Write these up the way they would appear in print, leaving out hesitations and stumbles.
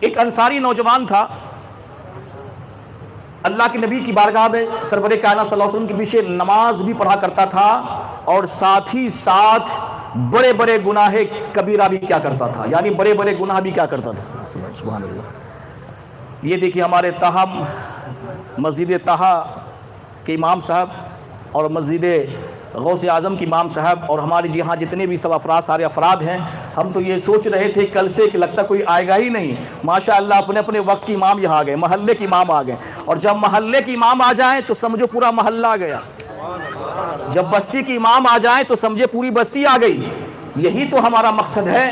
ایک انصاری نوجوان تھا، اللہ کے نبی کی بارگاہ میں سرور کائنات صلی اللہ علیہ وسلم کے پیچھے نماز بھی پڑھا کرتا تھا اور ساتھ ہی ساتھ بڑے بڑے گناہ کبیرہ بھی کیا کرتا تھا، یعنی بڑے بڑے گناہ بھی کیا کرتا تھا۔ سبحان اللہ۔ یہ دیکھیے ہمارے طہا مسجد طہا کے امام صاحب اور مسجد غوث اعظم کے امام صاحب اور ہمارے یہاں جتنے بھی سب افراد سارے افراد ہیں، ہم تو یہ سوچ رہے تھے کل سے کہ لگتا کوئی آئے گا ہی نہیں، ماشاءاللہ اپنے اپنے وقت کے امام یہاں آ گئے، محلے کے امام آ گئے، اور جب محلے کے امام آ جائیں تو سمجھو پورا محلہ آ گیا، جب بستی کے امام آ جائیں تو سمجھے پوری بستی آ گئی۔ یہی تو ہمارا مقصد ہے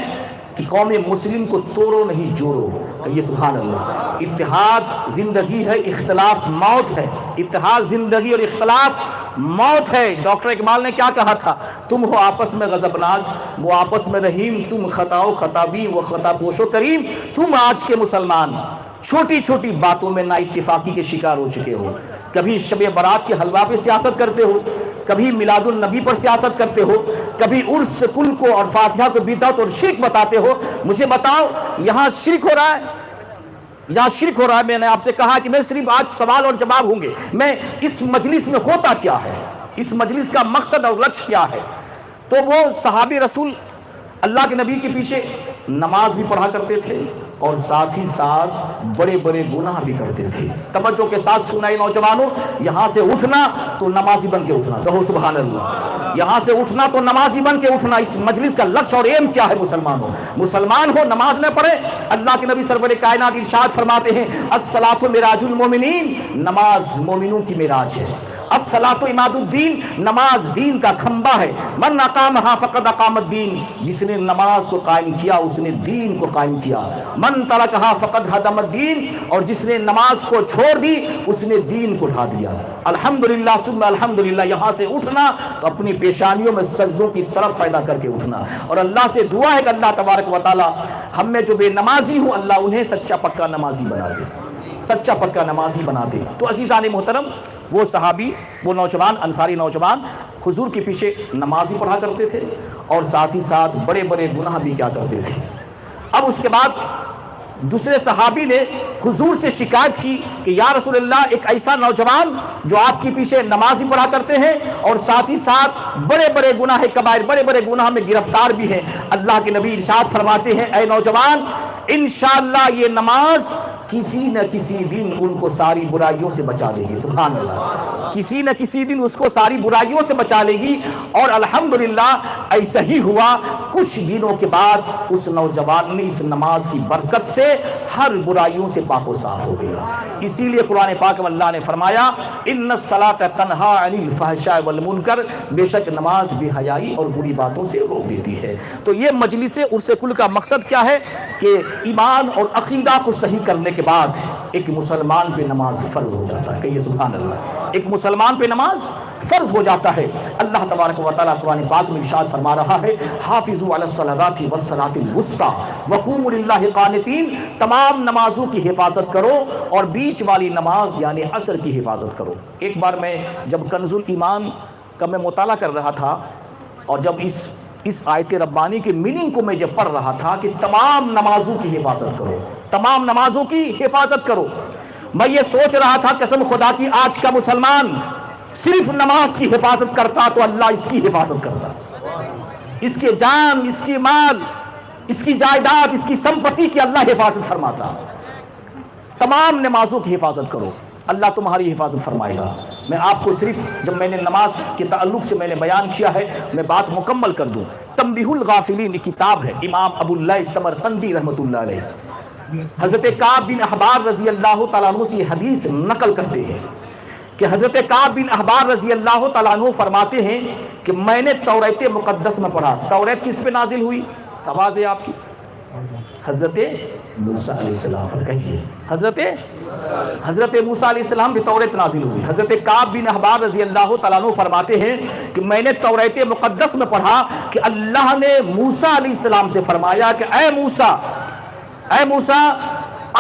کہ قوم مسلم کو توڑو نہیں جوڑو، کہیے سبحان اللہ۔ اتحاد زندگی ہے، اختلاف موت ہے، اتحاد زندگی اور اختلاف موت ہے۔ ڈاکٹر اقبال نے کیا کہا تھا، تم ہو آپس میں غضبناک وہ آپس میں رحیم، تم خطا و خطابی وہ خطا پوش و کریم۔ تم آج کے مسلمان چھوٹی چھوٹی باتوں میں نا اتفاقی کے شکار ہو چکے ہو، کبھی شب برات کے حلوہ پہ سیاست کرتے ہو، کبھی میلاد النبی پر سیاست کرتے ہو، کبھی عرس کل کو اور فاتحہ کو بدعت اور شرک بتاتے ہو۔ مجھے بتاؤ یہاں شرک ہو رہا ہے، یہاں شرک ہو رہا ہے۔ میں نے آپ سے کہا کہ میں صرف آج سوال اور جواب ہوں گے، میں اس مجلس میں ہوتا کیا ہے، اس مجلس کا مقصد اور لکش کیا ہے۔ تو وہ صحابی رسول اللہ کے نبی کے پیچھے نماز بھی پڑھا کرتے تھے اور ساتھ ہی ساتھ بڑے بڑے گناہ بھی کرتے تھے۔ توجہ کے ساتھ سنائے نوجوانوں، یہاں سے اٹھنا تو نمازی بن کے اٹھنا، کہو سبحان اللہ۔ یہاں سے اٹھنا تو نمازی بن کے اٹھنا۔ اس مجلس کا لکش اور ایم کیا ہے مسلمانوں؟ مسلمان ہو نماز نہ پڑھے؟ اللہ کے نبی سرور کائنات ارشاد فرماتے ہیں الصلاۃ معراج المومنین، نماز مومنوں کی معراج ہے۔ الصلاۃ عماد الدین، نماز دین کا کھمبا ہے۔ من اقامہا فقد اقام الدین، جس نے نماز کو قائم کیا اس نے دین کو قائم کیا۔ من ترکہا فقد ہدم الدین، اور جس نے نماز کو چھوڑ دی اس نے دین کو ڈھا دیا۔ الحمدللہ ثم الحمدللہ۔ یہاں سے اٹھنا تو اپنی پیشانیوں میں سجدوں کی طرف پیدا کر کے اٹھنا، اور اللہ سے دعا ہے کہ اللہ تبارک و تعالی ہم میں جو بے نمازی ہوں اللہ انہیں سچا پکا نمازی بنا دے، سچا پکا نمازی بنا دے۔ تو عزیزان محترم، وہ صحابی، وہ نوجوان، انصاری نوجوان حضور کے پیچھے نماز ہی پڑھا کرتے تھے اور ساتھ ہی ساتھ بڑے بڑے گناہ بھی کیا کرتے تھے۔ اب اس کے بعد دوسرے صحابی نے حضور سے شکایت کی کہ یا رسول اللہ، ایک ایسا نوجوان جو آپ کے پیچھے نماز ہی پڑھا کرتے ہیں اور ساتھ ہی ساتھ بڑے بڑے گناہ کبائر، بڑے بڑے گناہ میں گرفتار بھی ہیں۔ اللہ کے نبی ارشاد فرماتے ہیں اے نوجوان، انشاءاللہ یہ نماز کسی نہ کسی دن ان کو ساری برائیوں سے بچا لے گی۔ سبحان اللہ، کسی نہ کسی دن اس کو ساری برائیوں سے بچا لے گی۔ اور الحمدللہ ایسا ہی ہوا، کچھ دنوں کے بعد اس نوجوان نے اس نماز کی برکت سے ہر برائیوں سے پاک و صاف ہو گیا۔ اسی لیے قرآن پاک میں اللہ نے فرمایا ان الصلاۃ تنہا عن الفحشاء والمنکر، بے شک نماز بے حیائی اور بری باتوں سے روک دیتی ہے۔ تو یہ مجلس عرس کل کا مقصد کیا ہے کہ ایمان اور عقیدہ کو صحیح کرنے کے بعد ایک مسلمان پہ نماز فرض ہو جاتا ہے، کہیے سبحان اللہ، ایک مسلمان پہ نماز فرض ہو جاتا ہے۔ اللہ تبارک و تعالیٰ قرآن پاک میں ارشاد فرما رہا ہے حافظوا علی الصلوات والصلاۃ الوسطی وقوموا للہ قانتین، تمام نمازوں کی حفاظت کرو اور بیچ والی نماز یعنی عصر کی حفاظت کرو۔ ایک بار میں جب کنز الایمان کا میں مطالعہ کر رہا تھا اور جب اس آیت ربانی کے میننگ کو میں جب پڑھ رہا تھا کہ تمام نمازوں کی حفاظت کرو، تمام نمازوں کی حفاظت کرو، میں یہ سوچ رہا تھا قسم خدا کی آج کا مسلمان صرف نماز کی حفاظت کرتا تو اللہ اس کی حفاظت کرتا، اس کے جان، اس کی مال، اس کی جائیداد، اس کی سمپتی کی اللہ حفاظت فرماتا۔ تمام نمازوں کی حفاظت کرو، اللہ تمہاری حفاظت فرمائے گا۔ میں آپ کو صرف جب میں نے نماز کے تعلق سے میں نے بیان کیا ہے میں بات مکمل کر دوں۔ تنبیہ الغافلین کتاب ہے، امام ابو اللہ سمرقندی رحمۃ اللہ علیہ حضرت کعب بن احبار رضی اللہ تعالیٰ عنہ سے یہ حدیث نقل کرتے ہیں کہ حضرت کعب بن احبار رضی اللہ تعالیٰ عنہ فرماتے ہیں کہ میں نے توریت مقدس میں پڑھا۔ توریت کس پہ نازل ہوئی؟ آواز ہے آپ کی؟ حضرت موسیٰ علیہ السلام پر کہیے، حضرت موسیٰ علیہ السلام بھی توریت نازل ہوئی۔ حضرت کعب بن احبار رضی اللہ تعالیٰ عنہ فرماتے ہیں کہ میں نے توریت مقدس میں پڑھا کہ اللہ نے موسیٰ علیہ السلام سے فرمایا کہ اے موسیٰ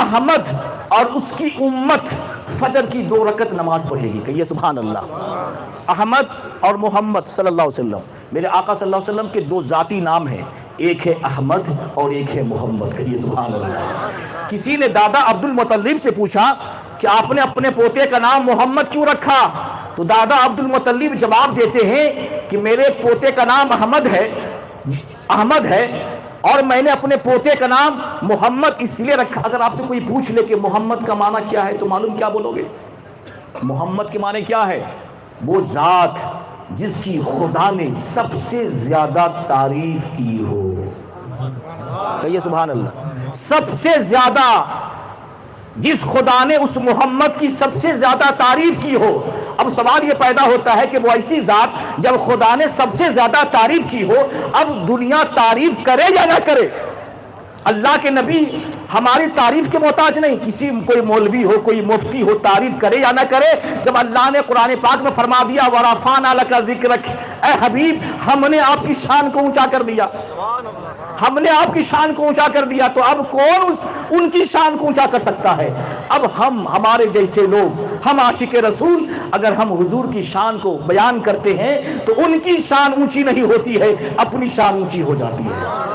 احمد اور اس کی امت فجر کی 2 رکعت نماز پڑھے گی. کہیے سبحان اللہ. احمد اور محمد صلی اللہ علیہ وسلم, میرے آقا صلی اللہ علیہ وسلم کے 2 ذاتی نام ہیں, ایک ہے احمد اور ایک ہے محمد. کہیے سبحان اللہ. کسی نے دادا عبد المطلب سے پوچھا کہ آپ نے اپنے پوتے کا نام محمد کیوں رکھا؟ تو دادا عبد المطلب جواب دیتے ہیں کہ میرے پوتے کا نام احمد ہے اور میں نے اپنے پوتے کا نام محمد اس لیے رکھا. اگر آپ سے کوئی پوچھ لے کہ محمد کا معنی کیا ہے تو معلوم کیا بولو گے؟ محمد کے معنی کیا ہے؟ وہ ذات جس کی خدا نے سب سے زیادہ تعریف کی ہو. کہیے سبحان اللہ. سب سے زیادہ جس خدا نے اس محمد کی سب سے زیادہ تعریف کی ہو. اب سوال یہ پیدا ہوتا ہے کہ وہ ایسی ذات جب خدا نے سب سے زیادہ تعریف کی ہو, اب دنیا تعریف کرے یا نہ کرے؟ اللہ کے نبی ہماری تعریف کے محتاج نہیں. کوئی مولوی ہو, کوئی مفتی ہو, تعریف کرے یا نہ کرے, جب اللہ نے قرآن پاک میں فرما دیا وَرَفَعْنَا لَكَ ذِكْرَكَ, اے حبیب ہم نے آپ کی شان کو اونچا کر دیا, ہم نے آپ کی شان کو اونچا کر دیا, تو اب کون ان کی شان کو اونچا کر سکتا ہے؟ اب ہمارے جیسے لوگ, ہم عاشق رسول, اگر ہم حضور کی شان کو بیان کرتے ہیں تو ان کی شان اونچی نہیں ہوتی ہے, اپنی شان اونچی ہو جاتی ہے.